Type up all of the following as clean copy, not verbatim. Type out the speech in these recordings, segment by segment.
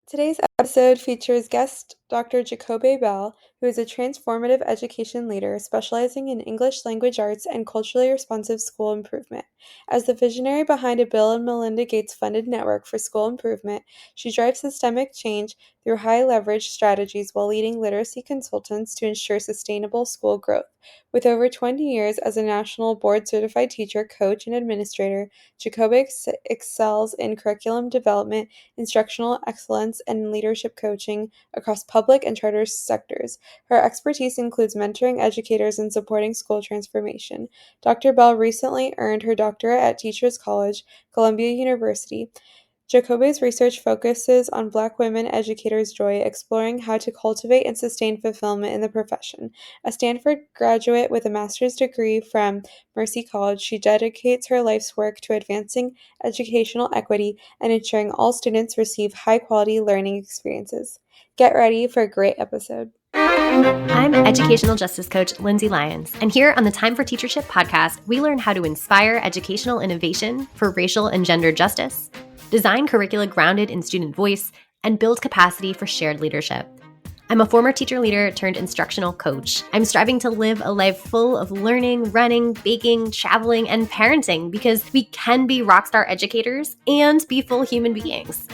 Today's episode features guest Dr. Jacobē Bell, who is a transformative education leader specializing in English language arts and culturally responsive school improvement. As the visionary behind a Bill and Melinda Gates funded network for school improvement, she drives systemic change through high leverage strategies while leading literacy consultants to ensure sustainable school growth. With over 20 years as a national board certified teacher, coach, and administrator, Jacobē excels in curriculum development, instructional excellence, and leadership coaching across public and charter sectors. Her expertise includes mentoring educators and supporting school transformation. Dr. Bell recently earned her doctorate at Teachers College, Columbia University. Jacobē's research focuses on Black women educators' joy, exploring how to cultivate and sustain fulfillment in the profession. A Stanford graduate with a master's degree from Mercy College, she dedicates her life's work to advancing educational equity and ensuring all students receive high-quality learning experiences. Get ready for a great episode. I'm educational justice coach Lindsay Lyons, and here on the Time for Teachership podcast, we learn how to inspire educational innovation for racial and gender justice, design curricula grounded in student voice, and build capacity for shared leadership. I'm a former teacher leader turned instructional coach. I'm striving to live a life full of learning, running, baking, traveling, and parenting because we can be rockstar educators and be full human beings.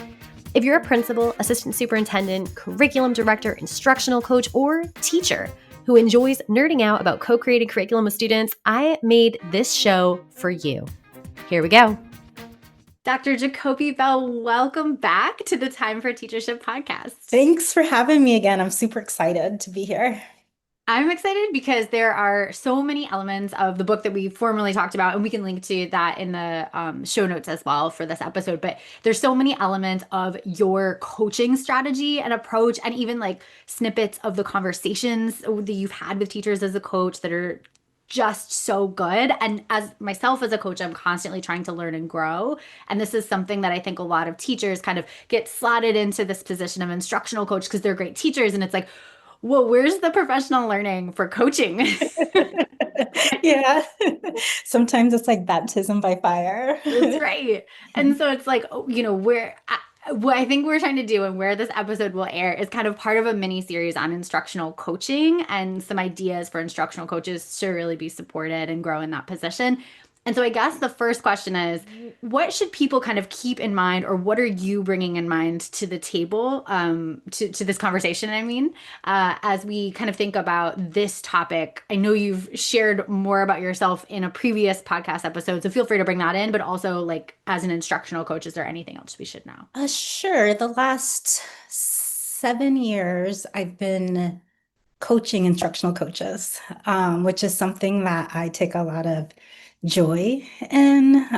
If you're a principal, assistant superintendent, curriculum director, instructional coach, or teacher who enjoys nerding out about co-created curriculum with students, I made this show for you. Here we go. Dr. Jacobē Bell, welcome back to the Time for Teachership podcast. Thanks for having me again. I'm super excited to be here. I'm excited because there are so many elements of the book that we formerly talked about, and we can link to that in the show notes as well for this episode. But there's so many elements of your coaching strategy and approach, and even like snippets of the conversations that you've had with teachers as a coach that are just so good. And as myself as a coach, I'm constantly trying to learn and grow. And this is something that I think a lot of teachers kind of get slotted into this position of instructional coach because they're great teachers. And it's like, well, where's the professional learning for coaching? Yeah. Sometimes it's like baptism by fire. That's right. And so it's like, what I think we're trying to do and where this episode will air is kind of part of a mini series on instructional coaching and some ideas for instructional coaches to really be supported and grow in that position. And so I guess the first question is, what should people kind of keep in mind, or what are you bringing in mind to the table, to this conversation, as we kind of think about this topic? I know you've shared more about yourself in a previous podcast episode, so feel free to bring that in, but also like as an instructional coach, is there anything else we should know? Sure. The last 7 years, I've been coaching instructional coaches, which is something that I take a lot of joy in.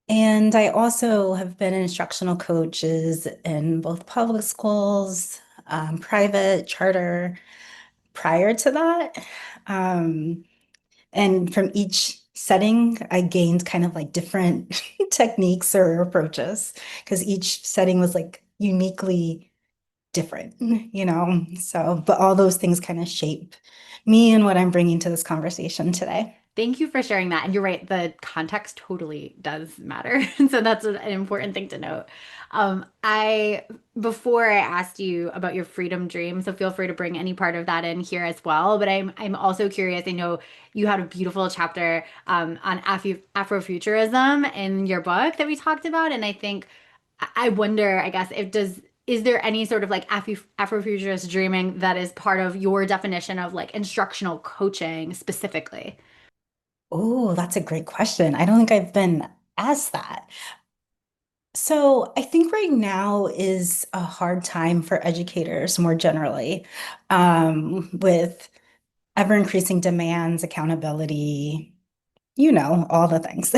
And I also have been instructional coaches in both public schools, private, charter, prior to that. And from each setting, I gained kind of like different techniques or approaches because each setting was like uniquely different, So, but all those things kind of shape me and what I'm bringing to this conversation today. Thank you for sharing that. And you're right, the context totally does matter. And so that's an important thing to note. Before I asked you about your freedom dream, so feel free to bring any part of that in here as well. But I'm also curious. I know you had a beautiful chapter on Afrofuturism in your book that we talked about. And I wonder, I guess, is there any sort of like Afrofuturist dreaming that is part of your definition of like instructional coaching specifically? Oh, that's a great question. I don't think I've been asked that. So I think right now is a hard time for educators more generally, with ever increasing demands, accountability, all the things.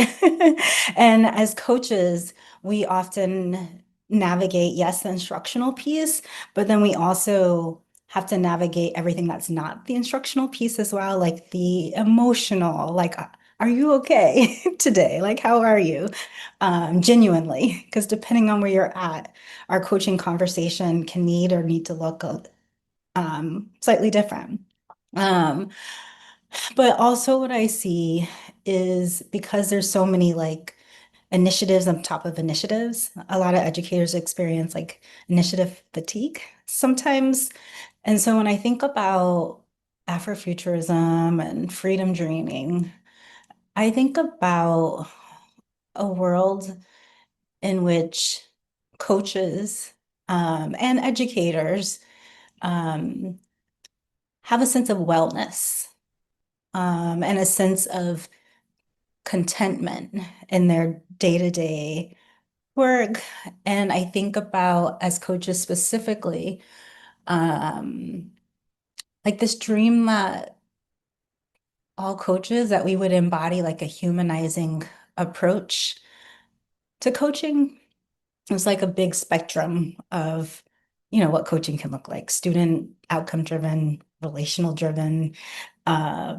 And as coaches, we often navigate, yes, the instructional piece, but then we also have to navigate everything that's not the instructional piece as well, like the emotional, like, are you okay today? Like, how are you? Genuinely, because depending on where you're at, our coaching conversation can need to look slightly different. But also what I see is because there's so many like initiatives on top of initiatives. A lot of educators experience like initiative fatigue sometimes. And so when I think about Afrofuturism and freedom dreaming, I think about a world in which coaches and educators um, have a sense of wellness and a sense of contentment in their day-to-day work. And I think about, as coaches specifically, um, like this dream that all coaches that we would embody like a humanizing approach to coaching. It's like a big spectrum of, what coaching can look like: student outcome driven, relational driven, uh,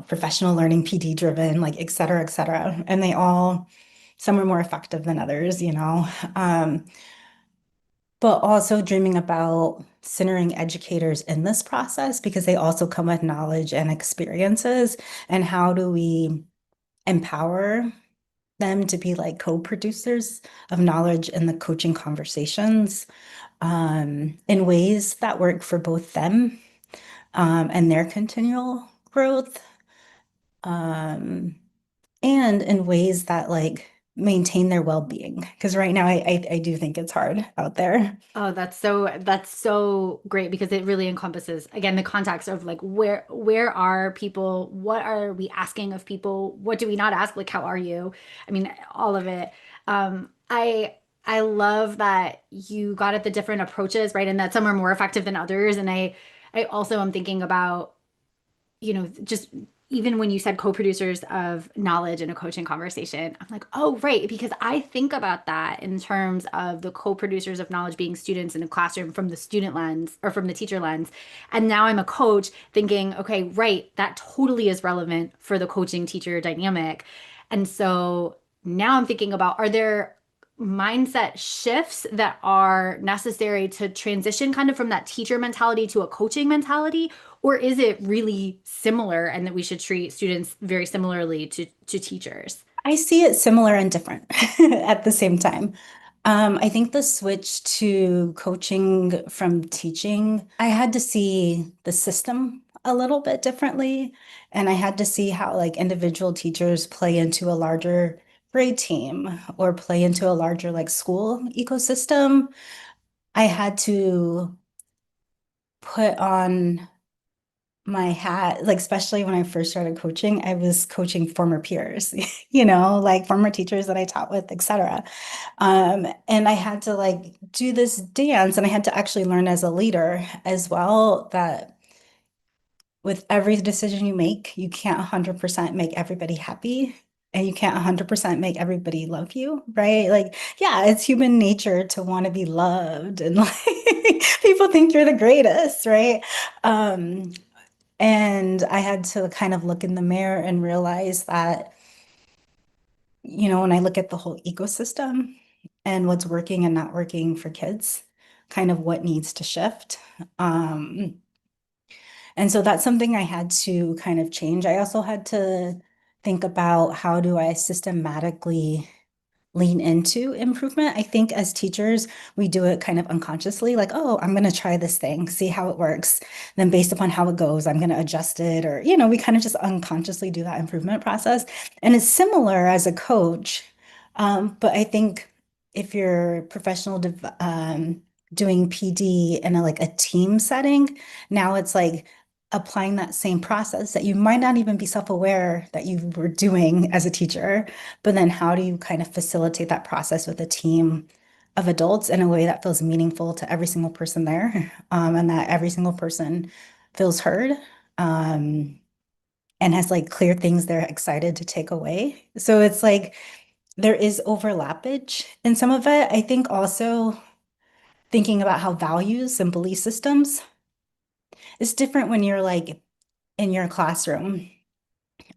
professional learning, PD driven, like et cetera, et cetera. And some are more effective than others. Um, but also dreaming about centering educators in this process because they also come with knowledge and experiences. And how do we empower them to be like co-producers of knowledge in the coaching conversations in ways that work for both them and their continual growth, um, and in ways that like maintain their well-being. Because right now I do think it's hard out there. Oh, that's so great because it really encompasses again the context of like where are people? What are we asking of people? What do we not ask? Like how are you? I mean, all of it. I love that you got at the different approaches, right? And that some are more effective than others. And I also am thinking about just even when you said co-producers of knowledge in a coaching conversation, I'm like, oh, right. Because I think about that in terms of the co-producers of knowledge being students in the classroom from the student lens or from the teacher lens. And now I'm a coach thinking, okay, right, that totally is relevant for the coaching teacher dynamic. And so now I'm thinking about, are there mindset shifts that are necessary to transition kind of from that teacher mentality to a coaching mentality? Or is it really similar and that we should treat students very similarly to teachers? I see it similar and different at the same time. I think the switch to coaching from teaching, I had to see the system a little bit differently. And I had to see how like individual teachers play into a larger grade team or play into a larger like school ecosystem. I had to put on my hat, like especially when I first started coaching, I was coaching former peers, like former teachers that I taught with, etc. And I had to like do this dance, and I had to actually learn as a leader as well that with every decision you make, you can't 100% make everybody happy. And you can't 100% make everybody love you, right? Like, yeah, it's human nature to want to be loved and like people think you're the greatest, right? Um, and I had to kind of look in the mirror and realize that, when I look at the whole ecosystem and what's working and not working for kids, kind of what needs to shift. Um, and so that's something I had to kind of change. I also had to think about how do I systematically lean into improvement. I think as teachers, we do it kind of unconsciously, like, oh, I'm going to try this thing, see how it works. Then based upon how it goes, I'm going to adjust it. Or, we kind of just unconsciously do that improvement process. And it's similar as a coach. But I think if you're doing PD in like a team setting, now it's like applying that same process that you might not even be self-aware that you were doing as a teacher. But then how do you kind of facilitate that process with a team of adults in a way that feels meaningful to every single person there, and that every single person feels heard, um, and has like clear things they're excited to take away. So it's like there is overlappage in some of it. I think also thinking about how values and belief systems is different when you're like in your classroom.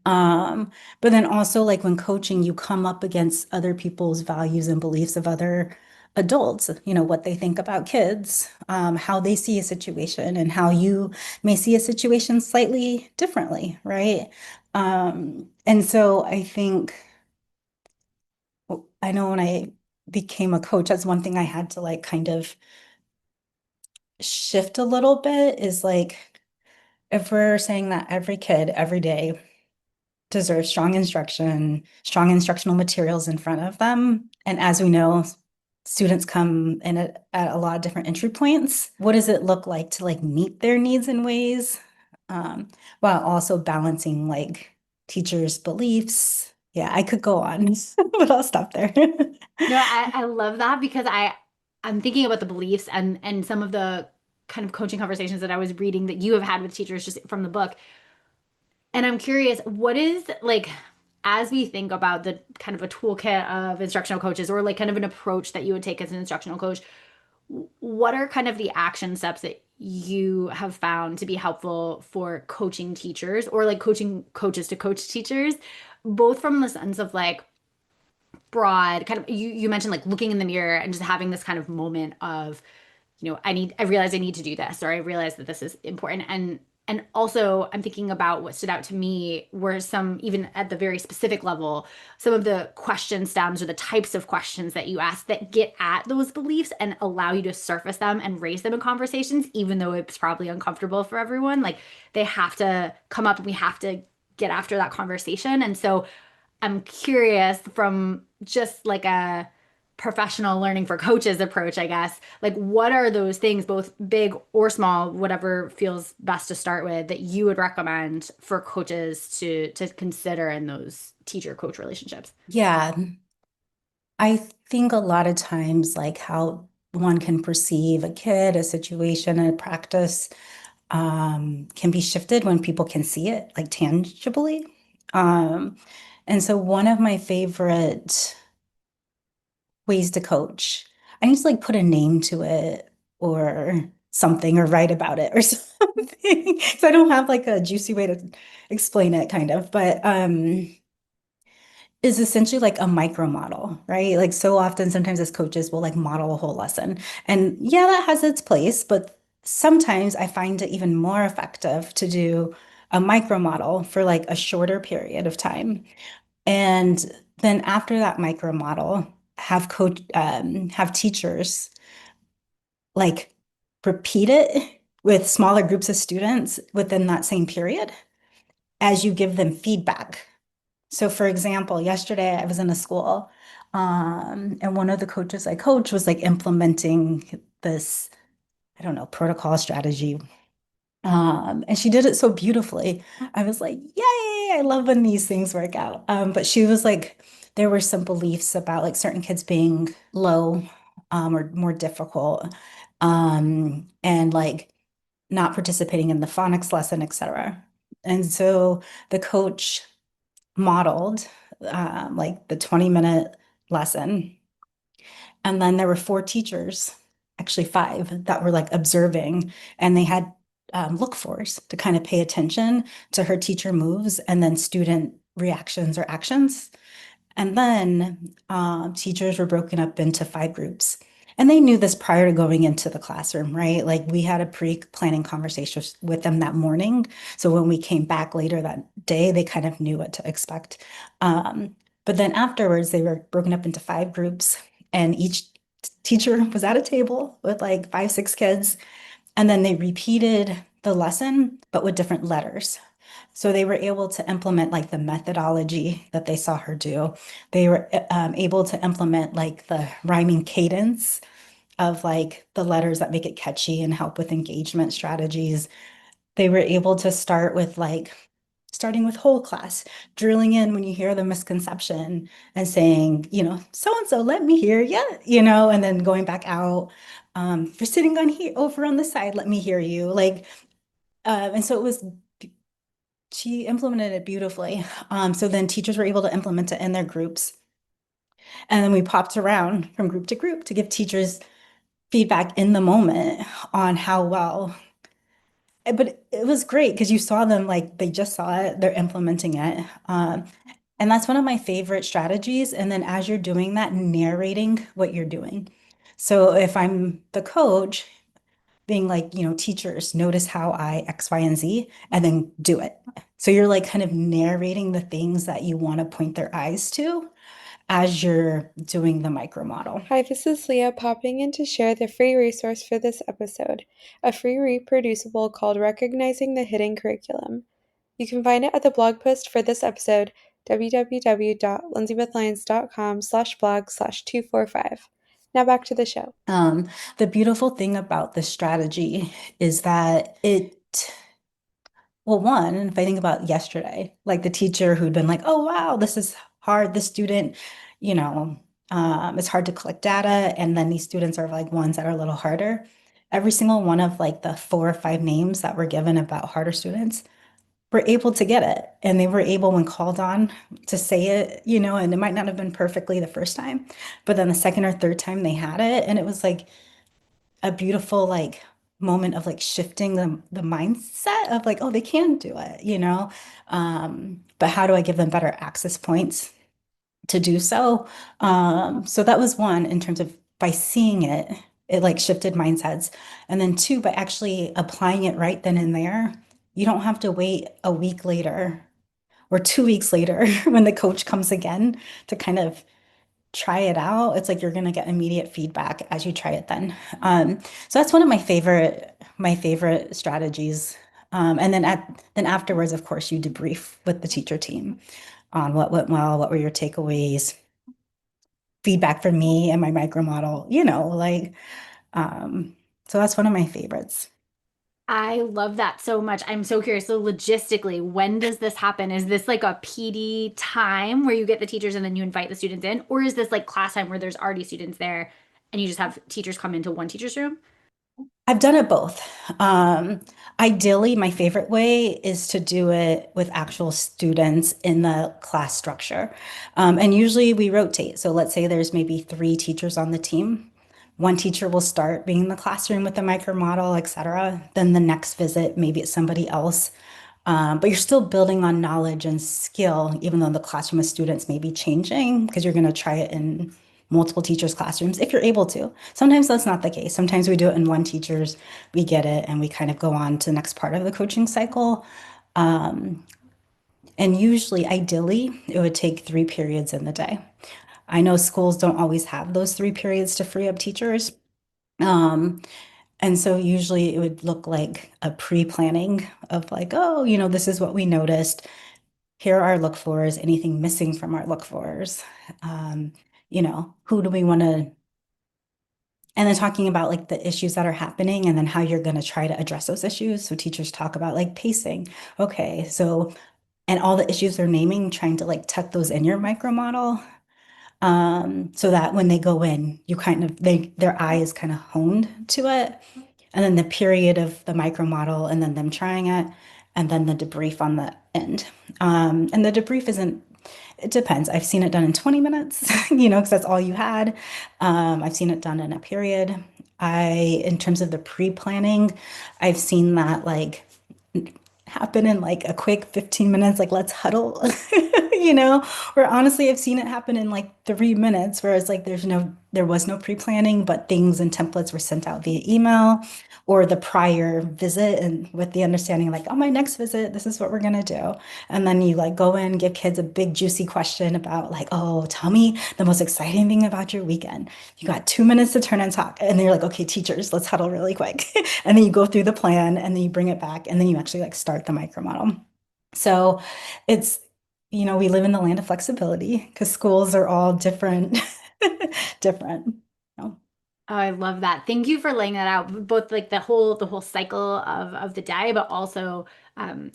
Um, but then also like when coaching, you come up against other people's values and beliefs of other adults, what they think about kids, how they see a situation and how you may see a situation slightly differently, right? And so I think I know when I became a coach, that's one thing I had to like kind of shift a little bit is like if we're saying that every kid every day deserve strong instruction, strong instructional materials in front of them. And as we know, students come in at a lot of different entry points. What does it look like to like meet their needs in ways, um, while also balancing like teachers' beliefs? Yeah, I could go on, but I'll stop there. No, I love that because I'm thinking about the beliefs and some of the kind of coaching conversations that I was reading that you have had with teachers just from the book. And I'm curious, what is like, as we think about the kind of a toolkit of instructional coaches or like kind of an approach that you would take as an instructional coach, what are kind of the action steps that you have found to be helpful for coaching teachers or like coaching coaches to coach teachers, both from the sense of like broad kind of you mentioned like looking in the mirror and just having this kind of moment of I realize I need to do this, or I realize that this is important. And also I'm thinking about what stood out to me were some, even at the very specific level, some of the question stems or the types of questions that you ask that get at those beliefs and allow you to surface them and raise them in conversations, even though it's probably uncomfortable for everyone. Like they have to come up and we have to get after that conversation. And so I'm curious from just like a professional learning for coaches approach, I guess. Like, what are those things, both big or small, whatever feels best to start with, that you would recommend for coaches to consider in those teacher coach relationships? Yeah, I think a lot of times, like how one can perceive a kid, a situation, a practice, can be shifted when people can see it like tangibly. Um, and so one of my favorite ways to coach, I need to like put a name to it or something or write about it or something. So I don't have like a juicy way to explain it kind of, but is essentially like a micro model, right? Like so often, sometimes as coaches, we'll like model a whole lesson. And yeah, that has its place, but sometimes I find it even more effective to do a micro model for like a shorter period of time. And then after that micro model, have teachers like repeat it with smaller groups of students within that same period as you give them feedback. So, for example, yesterday I was in a school, and one of the coaches I coach was like implementing this, I don't know, protocol strategy. And she did it so beautifully. I was like, yay, I love when these things work out. But she was like, there were some beliefs about like certain kids being low, or more difficult, and like not participating in the phonics lesson, etc. And so the coach modeled like the 20-minute lesson. And then there were four teachers, actually five, that were like observing, and they had look fors to kind of pay attention to her teacher moves and then student reactions or actions. And then teachers were broken up into five groups. And they knew this prior to going into the classroom, right? Like we had a pre-planning conversation with them that morning. So when we came back later that day, they kind of knew what to expect. But then afterwards, they were broken up into five groups, and each teacher was at a table with like five, six kids. And then they repeated the lesson, but with different letters. So they were able to implement like the methodology that they saw her do. They were able to implement like the rhyming cadence of like the letters that make it catchy and help with engagement strategies. They were able to start with like starting with whole class, drilling in when you hear the misconception and saying, so and so, let me hear you, and then going back out. If you're sitting on here over on the side, let me hear you. Like, and so it was she implemented it beautifully. So then teachers were able to implement it in their groups. And then we popped around from group to group to give teachers feedback in the moment on how well. But it was great because you saw them like they just saw it, they're implementing it. And that's one of my favorite strategies. And then as you're doing that, narrating what you're doing. So if I'm the coach, being like, teachers, notice how I X, Y, and Z, and then do it. So you're like kind of narrating the things that you want to point their eyes to. as you're doing the micro model. Hi, this is Leah popping in to share the free resource for this episode, a free reproducible called Recognizing the Hidden Curriculum. You can find it at the blog post for this episode, www.lindsaybethlyons.com/blog/245. Now back to the show. The beautiful thing about this strategy is that well, one, if I think about yesterday, like the teacher who'd been like, oh, wow, this is hard. This student, you know, it's hard to collect data. And then these students are like ones that are a little harder. Every single one of like the 4 or 5 names that were given about harder students were able to get it. And they were able, when called on, to say it, and it might not have been perfectly the first time, but then the second or third time they had it. And it was like a beautiful, like, moment of like shifting the mindset of like, oh, they can do it. But how do I give them better access points to do so? So that was one in terms of by seeing it, it like shifted mindsets. And then two, by actually applying it right then and there, you don't have to wait a week later or 2 weeks later when the coach comes again to kind of try it out. It's like you're going to get immediate feedback as you try it then. So that's one of my favorite strategies. And then afterwards, of course, you debrief with the teacher team on what went well, what were your takeaways, feedback from me and my micro model, um, so that's one of my favorites. I love that so much. I'm so curious. So logistically, when does this happen? Is this like a PD time where you get the teachers and then you invite the students in? Or is this like class time where there's already students there and you just have teachers come into one teacher's room? I've done it both. Um, Ideally, my favorite way is to do it with actual students in the class structure. And usually we rotate. So let's say there's maybe 3 teachers on the team. One teacher will start being in the classroom with the micro model, et cetera. Then the next visit, maybe it's somebody else. But you're still building on knowledge and skill, even though the classroom of students may be changing because you're going to try it in multiple teachers' classrooms if you're able to. Sometimes that's not the case. Sometimes we do it in one teacher's, we get it, and we kind of go on to the next part of the coaching cycle. Um, and usually, ideally, it would take 3 periods in the day. I know schools don't always have those 3 periods to free up teachers. Um, and so usually it would look like a pre-planning of like, oh, this is what we noticed. Here are our look fors, anything missing from our look fors. Who do we want to, and then talking about like the issues that are happening and then how you're going to try to address those issues. So teachers talk about like pacing. Okay, so, and all the issues they're naming, trying to like tuck those in your micro model. So that when they go in, you kind of their eye is kind of honed to it. And then the period of the micro model, and then them trying it, and then the debrief on the end. And the debrief isn't, it depends. I've seen it done in 20 minutes, because that's all you had. I've seen it done in a period. In terms of the pre-planning, I've seen that like happen in like a quick 15 minutes, like let's huddle, where honestly I've seen it happen in like 3 minutes, whereas like there was no pre-planning, but things and templates were sent out via email or the prior visit and with the understanding like, oh, my next visit, this is what we're gonna do. And then you like go in, give kids a big juicy question about like, oh, tell me the most exciting thing about your weekend. You got 2 minutes to turn and talk. And they're like, okay, teachers, let's huddle really quick. And then you go through the plan and then you bring it back and then you actually like start the micro model. So it's, we live in the land of flexibility because schools are all different, different. Oh, I love that. Thank you for laying that out, both like the whole cycle of the day, but also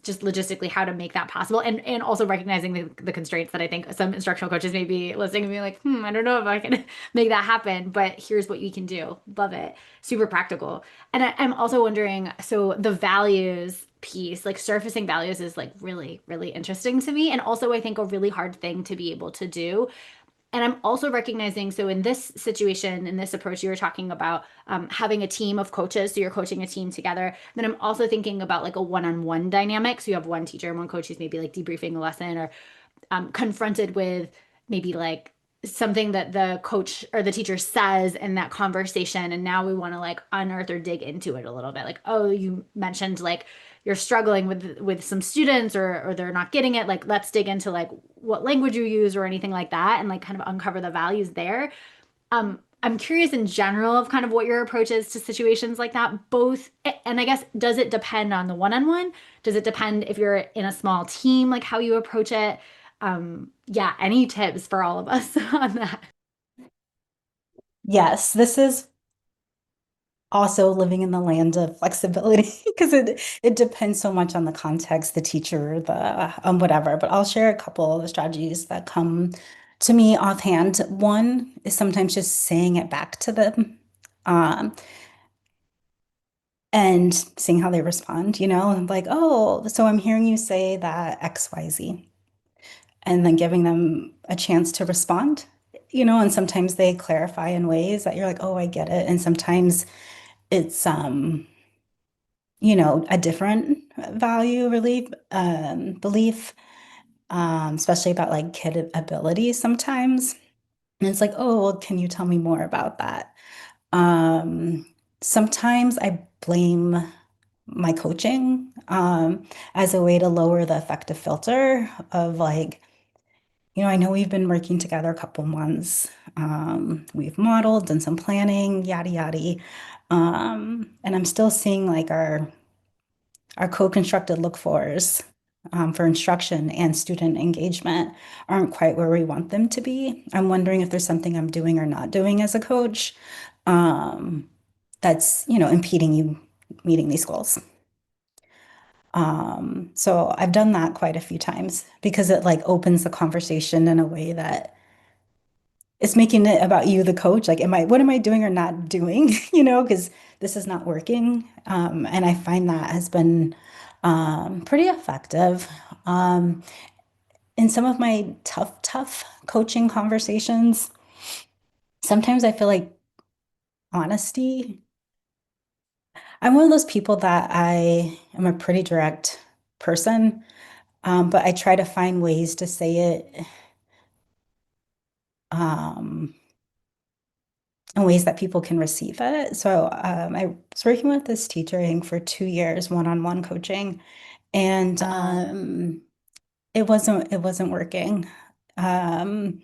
just logistically how to make that possible, and also recognizing the constraints that I think some instructional coaches may be listening and be like, I don't know if I can make that happen, but here's what you can do. Love it. Super practical. And I'm also wondering, so the values piece, like surfacing values is like really, really interesting to me. And also I think a really hard thing to be able to do. And I'm also recognizing, so in this situation, in this approach, you were talking about having a team of coaches. So you're coaching a team together. Then I'm also thinking about like a one-on-one dynamic. So you have one teacher and one coach who's maybe like debriefing a lesson or confronted with maybe like something that the coach or the teacher says in that conversation, and now we want to like unearth or dig into it a little bit. Like, oh, you mentioned like you're struggling with some students, or they're not getting it. Like, let's dig into like what language you use or anything like that, and like kind of uncover the values there. I'm curious in general of kind of what your approach is to situations like that, both, and I guess, does it depend on the one-on-one? Does it depend if you're in a small team, like how you approach it? Yeah, any tips for all of us on that? Yes, this is also living in the land of flexibility because it depends so much on the context, the teacher, the whatever. But I'll share a couple of the strategies that come to me offhand. One is sometimes just saying it back to them, um, and seeing how they respond, like, oh, so I'm hearing you say that XYZ, and then giving them a chance to respond. And sometimes they clarify in ways that you're like, oh, I get it. And sometimes it's a different value relief belief, especially about like kid abilities sometimes. And it's like, oh, well, can you tell me more about that? Um, Sometimes I blame my coaching as a way to lower the effective filter of like, I know we've been working together a couple months. We've modeled, done some planning, yada yada. And I'm still seeing like our co-constructed look-fors for instruction and student engagement aren't quite where we want them to be. I'm wondering if there's something I'm doing or not doing as a coach um, that's, impeding you meeting these goals. So I've done that quite a few times because it like opens the conversation in a way that it's making it about you, the coach. Like, what am I doing or not doing? Because this is not working. And I find that has been pretty effective. Um, in some of my tough coaching conversations, sometimes I feel like honesty. I'm one of those people that I am a pretty direct person, but I try to find ways to say it um, in ways that people can receive it. So I was working with this teacher, I think, for 2 years, one-on-one coaching, and it wasn't working. Um,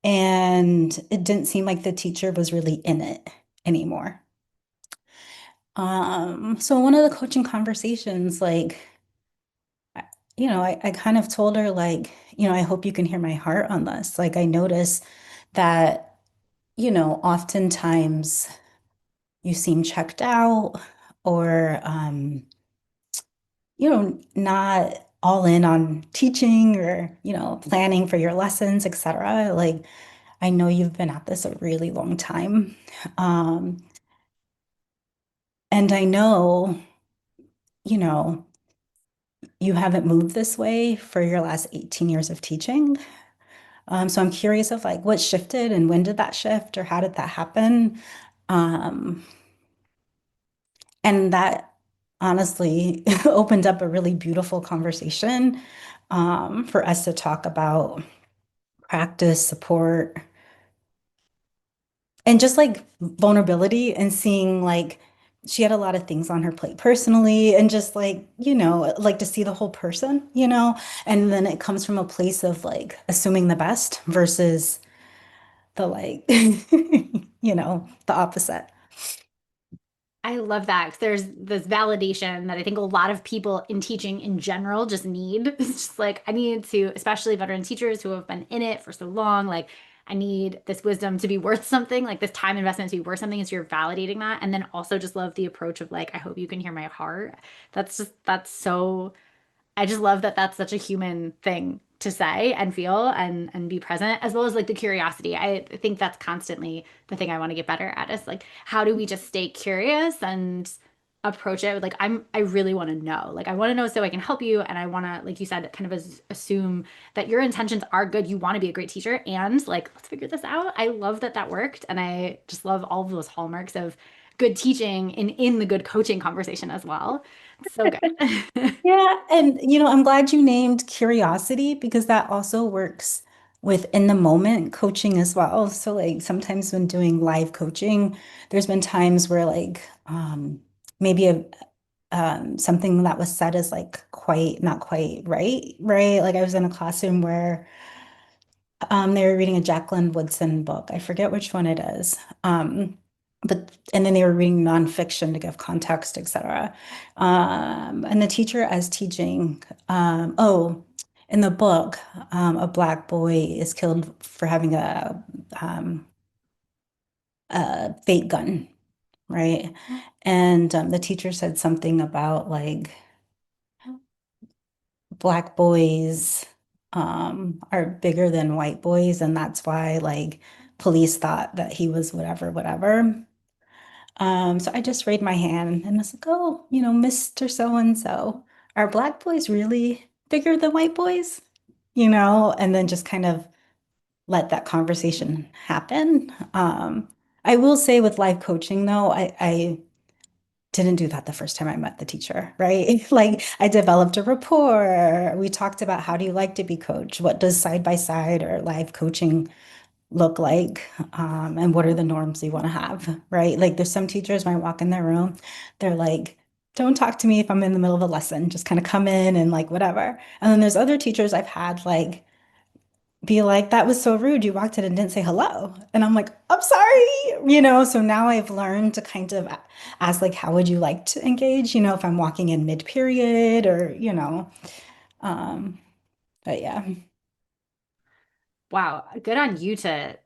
and it didn't seem like the teacher was really in it anymore. So one of the coaching conversations, like, I kind of told her, like, I hope you can hear my heart on this. Like, I notice that, oftentimes you seem checked out or, not all in on teaching or, planning for your lessons, etc. Like, I know you've been at this a really long time. Um, and I know, you know, you haven't moved this way for your last 18 years of teaching. So I'm curious of like what shifted and when did that shift or how did that happen? Um, and that honestly opened up a really beautiful conversation for us to talk about practice, support, and just like vulnerability and seeing like she had a lot of things on her plate personally and just like, like to see the whole person, and then it comes from a place of like assuming the best versus the like, the opposite. I love that because there's this validation that I think a lot of people in teaching in general just need. It's just like, I need to, especially veteran teachers who have been in it for so long, like, I need this wisdom to be worth something, like this time investment to be worth something. So you're validating that. And then also just love the approach of like, I hope you can hear my heart. That's so I just love that that's such a human thing to say and feel and be present, as well as like the curiosity. I think that's constantly the thing I want to get better at, is like, how do we just stay curious and approach it with like, I really want to know. Like, I want to know so I can help you, and I want to, like you said, kind of assume that your intentions are good. You want to be a great teacher, and like, let's figure this out. I love that that worked, and I just love all of those hallmarks of good teaching in the good coaching conversation as well. So good. Yeah, and I'm glad you named curiosity because that also works with in the moment coaching as well. So like sometimes when doing live coaching, there's been times where like maybe something that was said is like quite not quite right, right? Like I was in a classroom where they were reading a Jacqueline Woodson book. I forget which one it is. But and then they were reading nonfiction to give context, etc. And the teacher as teaching, in the book, a black boy is killed for having um, a fake gun, right? And the teacher said something about like black boys are bigger than white boys, and that's why like police thought that he was whatever, whatever. So I just raised my hand and I was like, oh, Mr. So-and-so, are black boys really bigger than white boys? And then just kind of let that conversation happen. I will say with live coaching though, I didn't do that the first time I met the teacher, right? Like I developed a rapport. We talked about how do you like to be coached? What does side by side or live coaching look like? And what are the norms you want to have, right? Like there's some teachers when I walk in their room, they're like, don't talk to me if I'm in the middle of a lesson, just kind of come in and like whatever. And then there's other teachers I've had like be like, that was so rude. You walked in and didn't say hello. And I'm like, I'm sorry, So now I've learned to kind of ask, like, how would you like to engage? If I'm walking in mid-period or. Um, but yeah. Wow, good on you to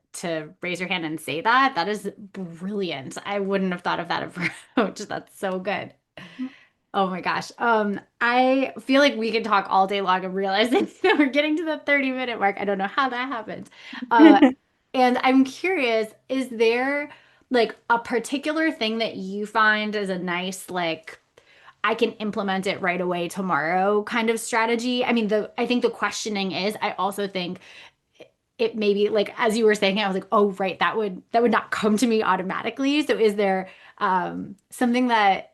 raise your hand and say that. That is brilliant. I wouldn't have thought of that approach. That's so good. Oh my gosh. I feel like we could talk all day long and realizing that we're getting to the 30-minute mark. I don't know how that happened. Uh, and I'm curious, is there like a particular thing that you find as a nice, like, I can implement it right away tomorrow kind of strategy? I mean, I think the questioning is, I also think it maybe like as you were saying it, I was like, oh right, that would not come to me automatically. So is there something that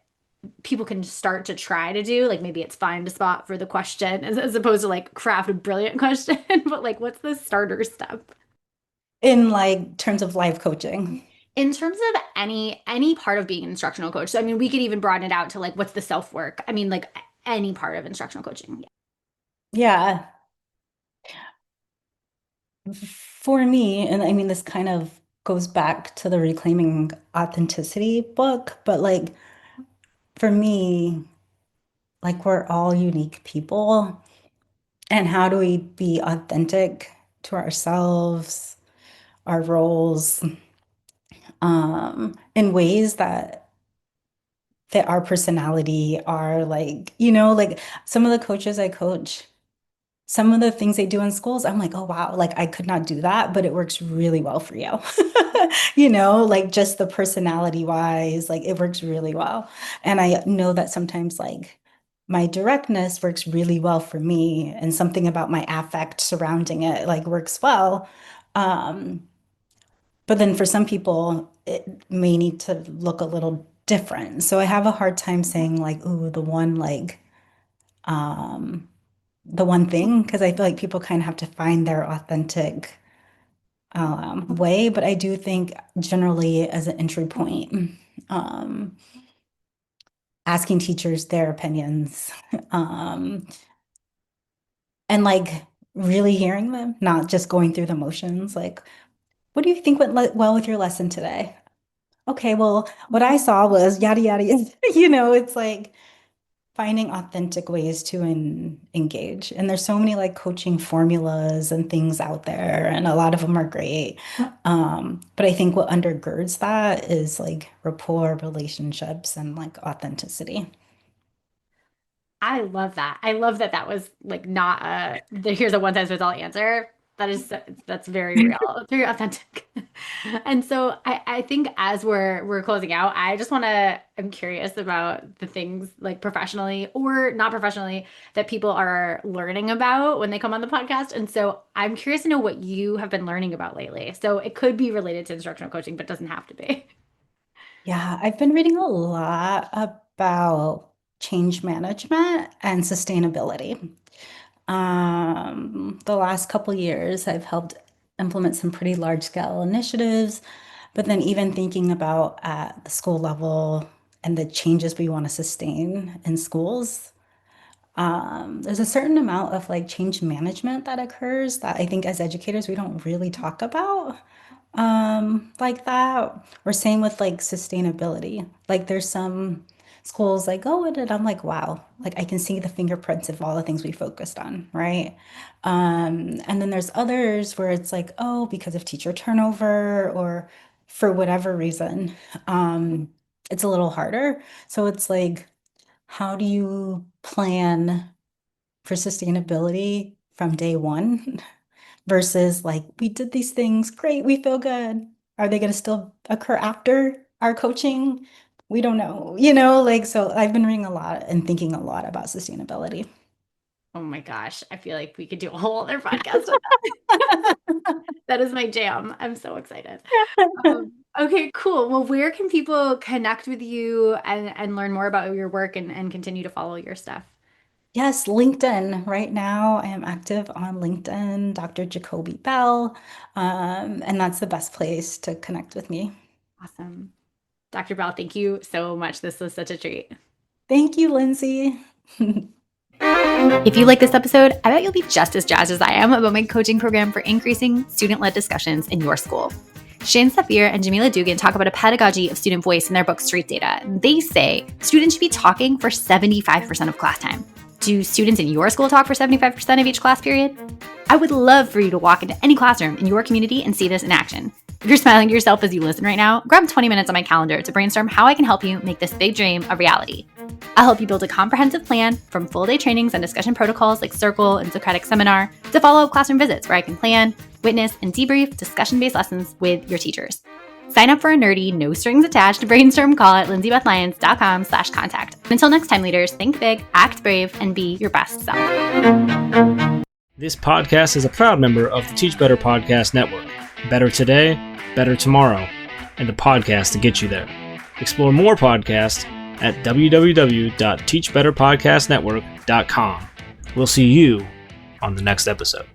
people can start to try to do? Like maybe it's find a spot for the question as opposed to like craft a brilliant question, but like what's the starter step? In like terms of life coaching. In terms of any part of being an instructional coach. So I mean, we could even broaden it out to like what's the self work. I mean, like any part of instructional coaching. Yeah. For me, and I mean, this kind of goes back to the Reclaiming Authenticity book, but like for me, like we're all unique people. And how do we be authentic to ourselves, our roles, in ways that fit our personality are like, like some of the coaches I coach, some of the things they do in schools, I'm like, oh wow, like I could not do that, but it works really well for you. Like just the personality wise, like it works really well. And I know that sometimes like my directness works really well for me, and something about my affect surrounding it like works well. Um, but then for some people, it may need to look a little different. So I have a hard time saying like, ooh, um, the one thing, because I feel like people kind of have to find their authentic way. But I do think generally as an entry point, um, asking teachers their opinions, um, and like really hearing them, not just going through the motions. Like, what do you think went well with your lesson today? Okay, well, what I saw was yada yada yada. It's like finding authentic ways to engage. And there's so many like coaching formulas and things out there, and a lot of them are great. But I think what undergirds that is like rapport, relationships, and like authenticity. I love that. I love that that was like not here's a one size fits all answer. That's very real. It's very authentic. And so I think as we're closing out, I'm curious about the things like professionally or not professionally that people are learning about when they come on the podcast. And so I'm curious to know what you have been learning about lately. So it could be related to instructional coaching, but doesn't have to be. Yeah, I've been reading a lot about change management and sustainability. The last couple years, I've helped implement some pretty large scale initiatives, but then even thinking about at the school level and the changes we want to sustain in schools, there's a certain amount of like change management that occurs that I think as educators we don't really talk about like that. Or same with like sustainability. Like there's some schools like go in and I'm like, wow, like I can see the fingerprints of all the things we focused on, right? And then there's others where it's like, oh, because of teacher turnover or for whatever reason, it's a little harder. So it's like, how do you plan for sustainability from day one versus like, we did these things, great, we feel good. Are they going to still occur after our coaching? We don't know, like, so I've been reading a lot and thinking a lot about sustainability. Oh my gosh, I feel like we could do a whole other podcast with that. That is my jam. I'm so excited. Okay, cool. Well, where can people connect with you and learn more about your work and continue to follow your stuff? Yes, LinkedIn. Right now, I am active on LinkedIn, Dr. Jacobē Bell, and that's the best place to connect with me. Awesome. Dr. Bell, thank you so much. This was such a treat. Thank you, Lindsay. If you like this episode, I bet you'll be just as jazzed as I am about my coaching program for increasing student-led discussions in your school. Shane Safir and Jamila Dugan talk about a pedagogy of student voice in their book Street Data. They say students should be talking for 75% of class time. Do students in your school talk for 75% of each class period? I would love for you to walk into any classroom in your community and see this in action. If you're smiling to yourself as you listen right now, grab 20 minutes on my calendar to brainstorm how I can help you make this big dream a reality. I'll help you build a comprehensive plan from full-day trainings and discussion protocols like Circle and Socratic Seminar to follow-up classroom visits where I can plan, witness, and debrief discussion-based lessons with your teachers. Sign up for a nerdy, no-strings-attached brainstorm call at lindsaybethlyons.com/contact. Until next time, leaders, think big, act brave, and be your best self. This podcast is a proud member of the Teach Better Podcast Network. Better today, better tomorrow, and the podcast to get you there. Explore more podcasts at www.teachbetterpodcastnetwork.com. We'll see you on the next episode.